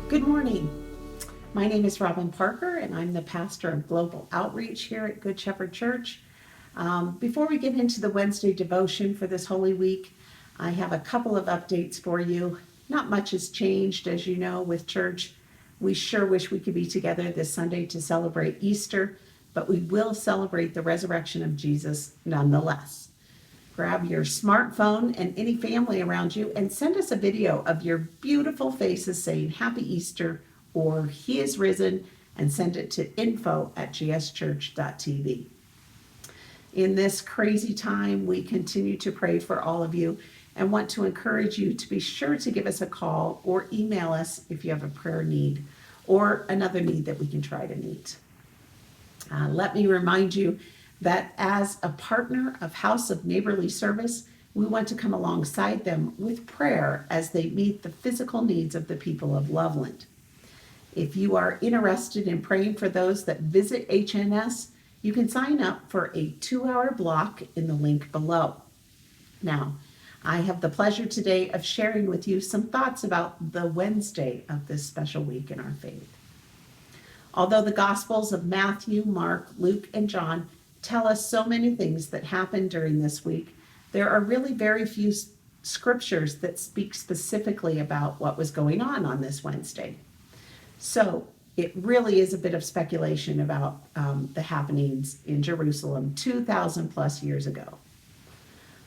Good morning. My name is Robin Parker, and I'm the pastor of Global Outreach here at Good Shepherd Church. Before we get into the Wednesday devotion for this Holy Week, I have a couple of updates for you. Not much has changed, as you know, with church. We sure wish we could be together this Sunday to celebrate Easter, but we will celebrate the resurrection of Jesus nonetheless. Grab your smartphone and any family around you and send us a video of your beautiful faces saying Happy Easter or He is risen, and send it to info@gschurch.tv. In this crazy time, we continue to pray for all of you and want to encourage you to be sure to give us a call or email us if you have a prayer need or another need that we can try to meet. Let me remind you that as a partner of House of Neighborly Service, we want to come alongside them with prayer as they meet the physical needs of the people of Loveland. If you are interested in praying for those that visit HNS, you can sign up for a 2-hour block in the link below. Now, I have the pleasure today of sharing with you some thoughts about the Wednesday of this special week in our faith. Although the Gospels of Matthew, Mark, Luke, and John tell us so many things that happened during this week, there are really very few scriptures that speak specifically about what was going on this Wednesday. So it really is a bit of speculation about the happenings in Jerusalem 2,000 plus years ago.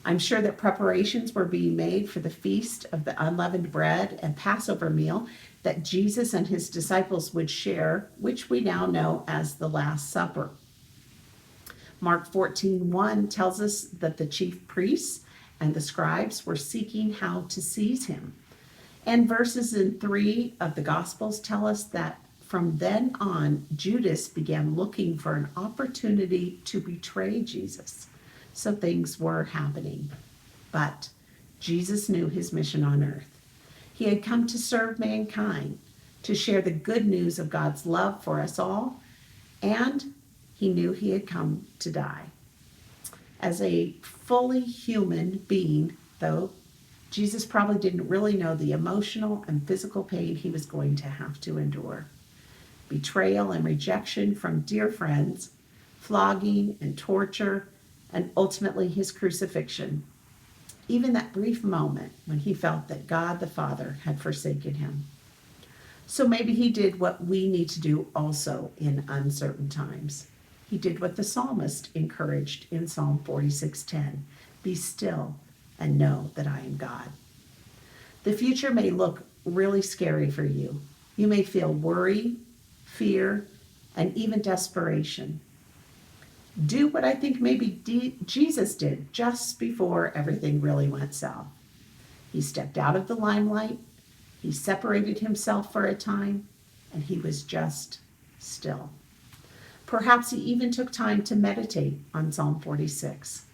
I'm sure that preparations were being made for the feast of the unleavened bread and Passover meal that Jesus and his disciples would share, which we now know as the Last Supper. Mark 14:1 tells us that the chief priests and the scribes were seeking how to seize him. And verses in 3 of the Gospels tell us that from then on, Judas began looking for an opportunity to betray Jesus. So things were happening. But Jesus knew his mission on earth. He had come to serve mankind, to share the good news of God's love for us all, and he knew he had come to die. As a fully human being, though, Jesus probably didn't really know the emotional and physical pain he was going to have to endure. Betrayal and rejection from dear friends, flogging and torture, and ultimately his crucifixion. Even that brief moment when he felt that God the Father had forsaken him. So maybe he did what we need to do also in uncertain times. He did what the psalmist encouraged in Psalm 46:10. Be still and know that I am God. The future may look really scary for you. You may feel worry, fear, and even desperation. Do what I think maybe Jesus did just before everything really went south. He stepped out of the limelight, he separated himself for a time, and he was just still. Perhaps he even took time to meditate on Psalm 46.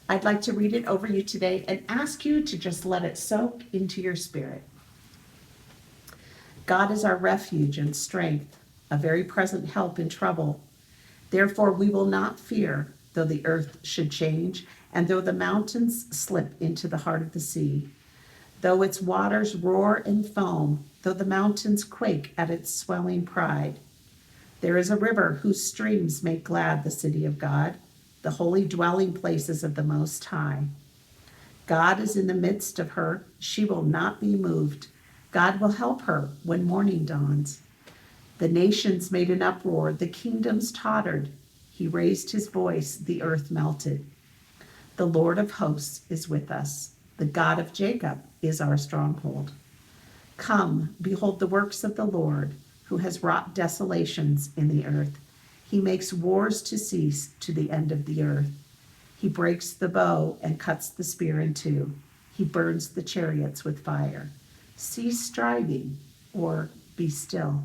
I'd like to read it over you today and ask you to just let it soak into your spirit. God is our refuge and strength, a very present help in trouble. Therefore we will not fear, though the earth should change, and though the mountains slip into the heart of the sea, though its waters roar and foam, though the mountains quake at its swelling pride. There is a river whose streams make glad the city of God, the holy dwelling places of the Most High. God is in the midst of her. She will not be moved. God will help her when morning dawns. The nations made an uproar. The kingdoms tottered. He raised his voice. The earth melted. The Lord of hosts is with us. The God of Jacob is our stronghold. Come, behold the works of the Lord, who has wrought desolations in the earth. He makes wars to cease to the end of the earth. He breaks the bow and cuts the spear in two. He burns the chariots with fire. Cease striving, or be still,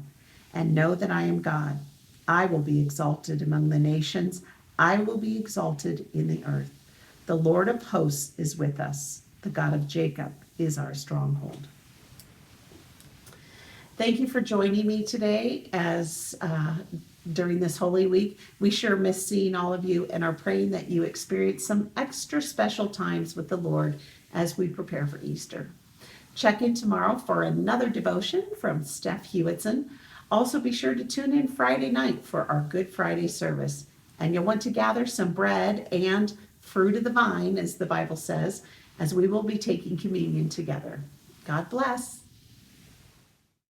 and know that I am God. I will be exalted among the nations. I will be exalted in the earth. The Lord of hosts is with us. The God of Jacob is our stronghold. Thank you for joining me today as during this Holy Week. We sure miss seeing all of you and are praying that you experience some extra special times with the Lord as we prepare for Easter. Check in tomorrow for another devotion from Steph Hewitson. Also, be sure to tune in Friday night for our Good Friday service. And you'll want to gather some bread and fruit of the vine, as the Bible says, as we will be taking communion together. God bless.